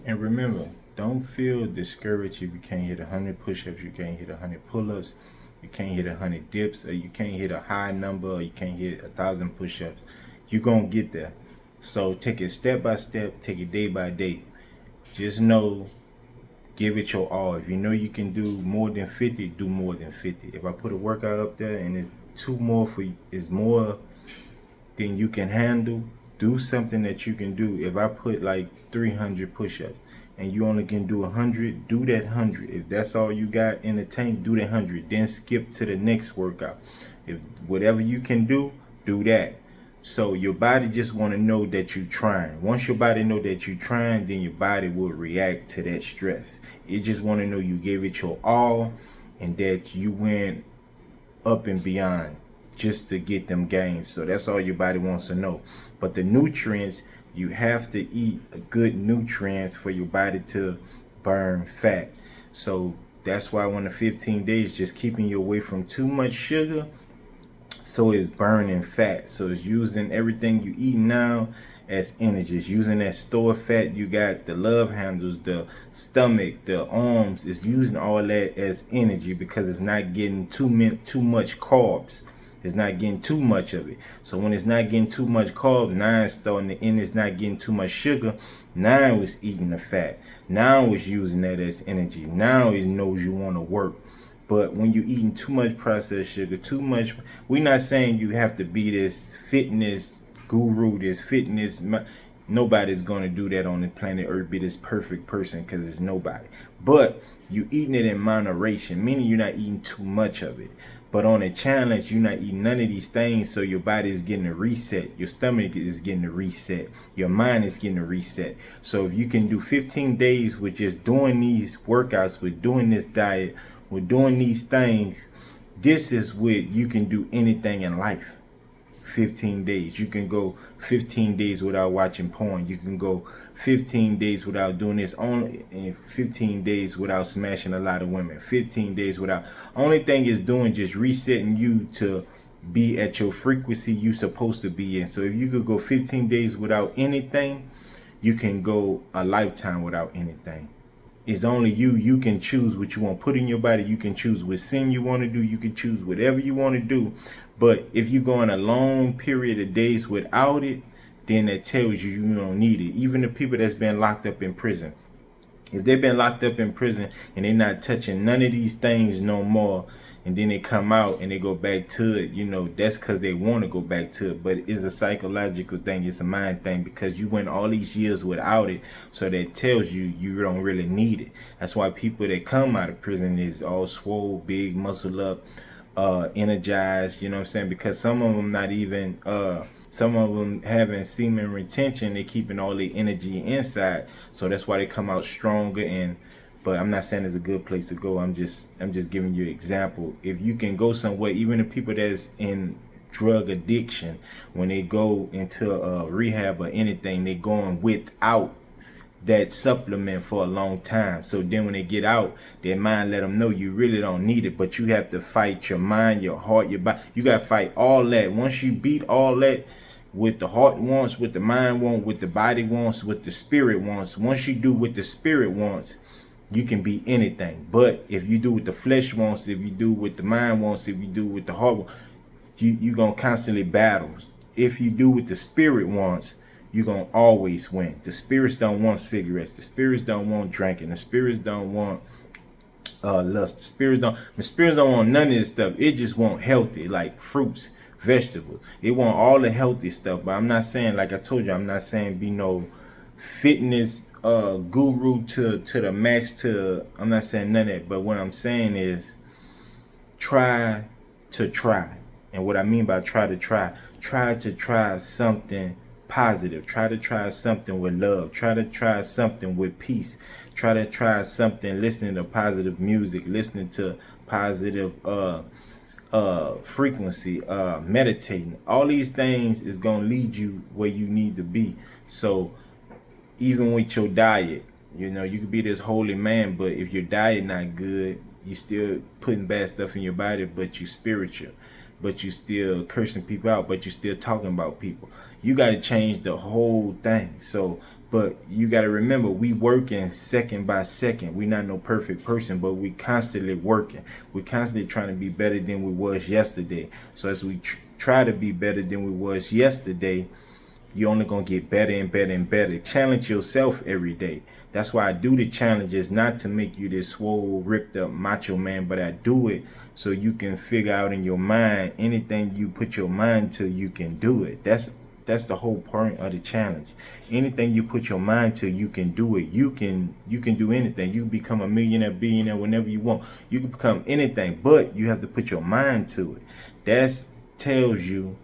And remember, don't feel discouraged if you can't hit 100 push-ups, you can't hit 100 pull-ups, you can't hit 100 dips, or you can't hit a high number, or you can't hit 1,000 push-ups. You're gonna get there. So take it step by step, take it day by day. Just know, give it your all. If you know you can do more than 50, do more than 50. If I put a workout up there and it's two more for you, is more than you can handle, do something that you can do. If I put like 300 push-ups and you only can do 100, do that 100. If that's all you got in the tank, do that 100. Then skip to the next workout. If whatever you can do that. So your body just want to know that you're trying. Once your body know that you're trying, then your body will react to that stress. It just want to know you gave it your all and that you went up and beyond just to get them gains. So that's all your body wants to know. But the nutrients, you have to eat good nutrients for your body to burn fat. So that's why when the 15 days, just keeping you away from too much sugar, so it's burning fat. So it's using everything you eat now as energy. It's using that store fat you got, the love handles, the stomach, the arms. It's using all that as energy because it's not getting too much carbs. It's not getting too much of it. So when it's not getting too much carbs, now it's starting to end. It's not getting too much sugar. Now it's eating the fat. Now it's using that as energy. Now it knows you want to work. But when you're eating too much processed sugar, too much, we're not saying you have to be this fitness guru, this fitness. Nobody's going to do that on the planet Earth, be this perfect person, because it's nobody. But you eating it in moderation, meaning you're not eating too much of it. But on a challenge, you're not eating none of these things, so your body is getting a reset. Your stomach is getting a reset. Your mind is getting a reset. So if you can do 15 days with just doing these workouts, with doing this diet, with doing these things, this is what you can do anything in life. 15 days. You can go 15 days without watching porn. You can go 15 days without doing this. Only in 15 days without smashing a lot of women. 15 days without. Only thing is doing just resetting you to be at your frequency you supposed to be in. So if you could go 15 days without anything, you can go a lifetime without anything. It's only you. You can choose what you want to put in your body. You can choose what sin you want to do. You can choose whatever you want to do. But if you go on a long period of days without it, then that tells you you don't need it. Even the people that's been locked up in prison, if they've been locked up in prison and they're not touching none of these things no more, and then they come out and they go back to it, that's because they want to go back to it. But it's a psychological thing, it's a mind thing, because you went all these years without it. So that tells you you don't really need it. That's why people that come out of prison is all swole, big, muscle up, energized, you know what I'm saying? Because some of them not even some of them having semen retention, they keeping all the energy inside, so that's why they come out stronger. And but I'm not saying it's a good place to go. I'm just giving you an example. If you can go somewhere, even the people that's in drug addiction, when they go into rehab or anything, they going without that supplement for a long time. So then when they get out, their mind let them know you really don't need it, but you have to fight your mind, your heart, your body. You got to fight all that. Once you beat all that, what the heart wants, what the mind wants, what the body wants, what the spirit wants, once you do what the spirit wants, you can be anything. But if you do what the flesh wants, if you do what the mind wants, if you do what the heart wants, you're going to constantly battle. If you do what the spirit wants, you're going to always win. The spirits don't want cigarettes. The spirits don't want drinking. The spirits don't want lust. The spirits don't want none of this stuff. It just want healthy, like fruits, vegetables. It want all the healthy stuff. But I'm not saying, like I told you, I'm not saying be no fitness guru to the max. I'm not saying none of that. But what I'm saying is try to try. And what I mean by try to try something positive. Try to try something with love. Try to try something with peace. Try to try something listening to positive music, listening to positive frequency, meditating. All these things is gonna lead you where you need to be. So even with your diet, you could be this holy man, but if your diet not good, you still putting bad stuff in your body, but you spiritual, but you still cursing people out, but you still talking about people. You got to change the whole thing. So But you got to remember, we working second by second. We not no perfect person, but we constantly working. We constantly trying to be better than we was yesterday. So as we try to be better than we was yesterday, you're only gonna get better and better and better. Challenge yourself every day. That's why I do the challenges, not to make you this swole, ripped up macho man, but I do it so you can figure out in your mind, anything you put your mind to, you can do it. That's the whole point of the challenge. Anything you put your mind to, you can do it. You can do anything. You become a millionaire, billionaire whenever you want. You can become anything, but you have to put your mind to it. That tells you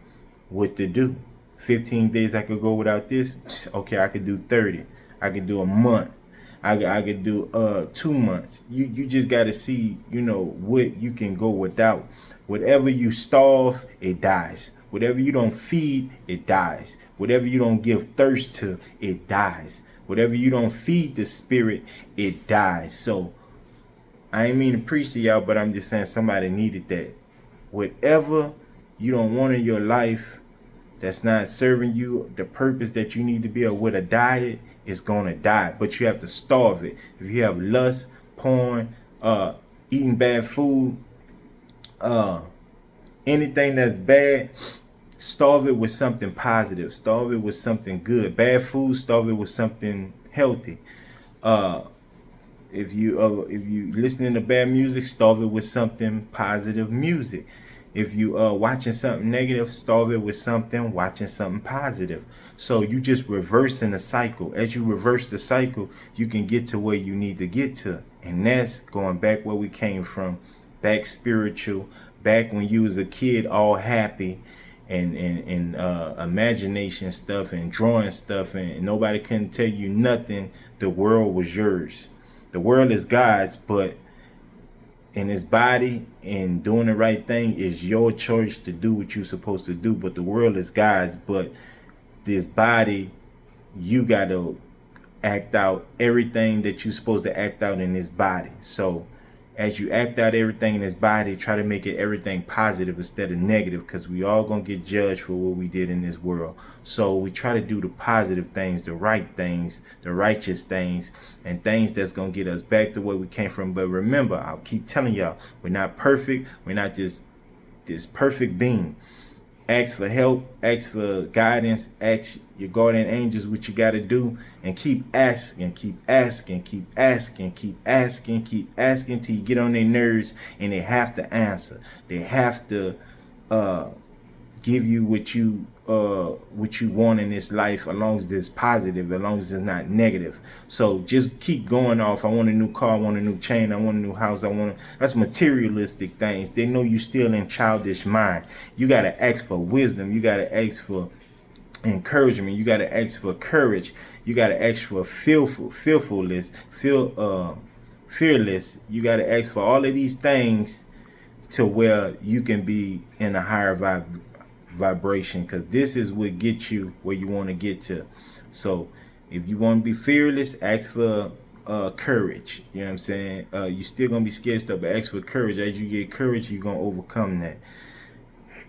what to do. 15 days I could go without this. Okay, I could do 30. I could do a month. I could do 2 months. You just got to see, what you can go without. Whatever you starve, it dies. Whatever you don't feed, it dies. Whatever you don't give thirst to, it dies. Whatever you don't feed the spirit, it dies. So I ain't mean to preach to y'all, but I'm just saying somebody needed that. Whatever you don't want in your life that's not serving you the purpose that you need to be, or with a diet, is gonna die. But you have to starve it. If you have lust, porn, eating bad food, anything that's bad, starve it with something positive. Starve it with something good. Bad food, starve it with something healthy. If you listening to bad music, starve it with something positive music. If you watching something negative, starve it with watching something positive. So you just reversing the cycle. As you reverse the cycle, you can get to where you need to get to. And that's going back where we came from, back spiritual, back when you was a kid all happy and imagination stuff and drawing stuff, and nobody couldn't tell you nothing. The world was yours. The world is God's, but in his body and doing the right thing is your choice to do what you're supposed to do. But the world is God's, but this body, you got to act out everything that you're supposed to act out in this body. So as you act out everything in this body, try to make it everything positive instead of negative, because we all gonna get judged for what we did in this world. So we try to do the positive things, the right things, the righteous things, and things that's gonna get us back to where we came from. But remember, I'll keep telling y'all, we're not perfect. We're not this perfect being. Ask for help, ask for guidance, ask your guardian angels what you got to do, and keep asking, keep asking, keep asking, keep asking, keep asking till you get on their nerves, and they have to answer. They have to give you what you want in this life, as long as it's positive, as long as it's not negative. So just keep going off. I want a new car, I want a new chain, I want a new house, that's materialistic things. They know you still in childish mind. You got to ask for wisdom. You got to ask for encouragement. You got to ask for courage. You got to ask for fearless. You got to ask for all of these things to where you can be in a higher vibration, because this is what gets you where you want to get to. So if you want to be fearless, ask for courage. You know what I'm saying? You still gonna be scared stuff, but ask for courage. As you get courage, you're gonna overcome that.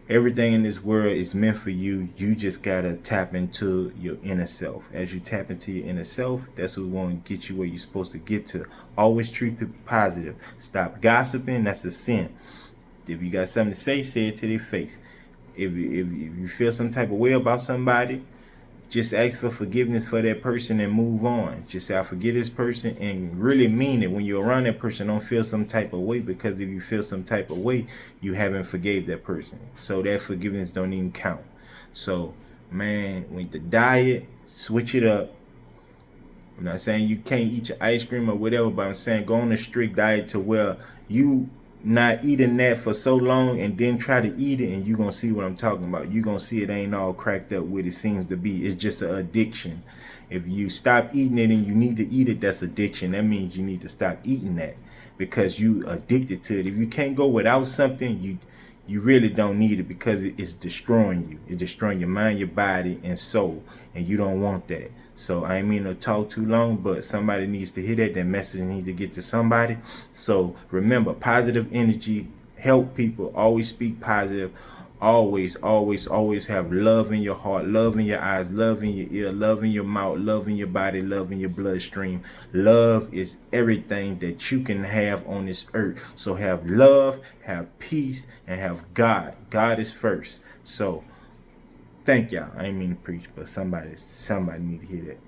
Everything in this world is meant for you. You just gotta tap into your inner self. As you tap into your inner self, that's what's going to get you where you're supposed to get to. Always treat people positive. Stop gossiping. That's a sin. If you got something to say it to their face. If you feel some type of way about somebody, just ask for forgiveness for that person and move on. Just say, I forgive this person, and really mean it. When you're around that person, don't feel some type of way, because if you feel some type of way, you haven't forgave that person. So that forgiveness don't even count. So, man, with the diet, switch it up. I'm not saying you can't eat your ice cream or whatever, but I'm saying go on a strict diet to where you not eating that for so long and then try to eat it, and you're going to see what I'm talking about. You're going to see it ain't all cracked up what it seems to be. It's just an addiction. If you stop eating it and you need to eat it, that's addiction. That means you need to stop eating that because you addicted to it. If you can't go without something, you really don't need it, because it's destroying you. It's destroying your mind, your body, and soul, and you don't want that. So I ain't mean to talk too long, but somebody needs to hear that. That message needs to get to somebody. So remember, positive energy, help people, always speak positive, Always, always, always have love in your heart, love in your eyes, love in your ear, love in your mouth, love in your body, love in your bloodstream. Love is everything that you can have on this earth. So have love, have peace, and have God. God is first. So thank y'all. I ain't mean to preach, but somebody need to hear that.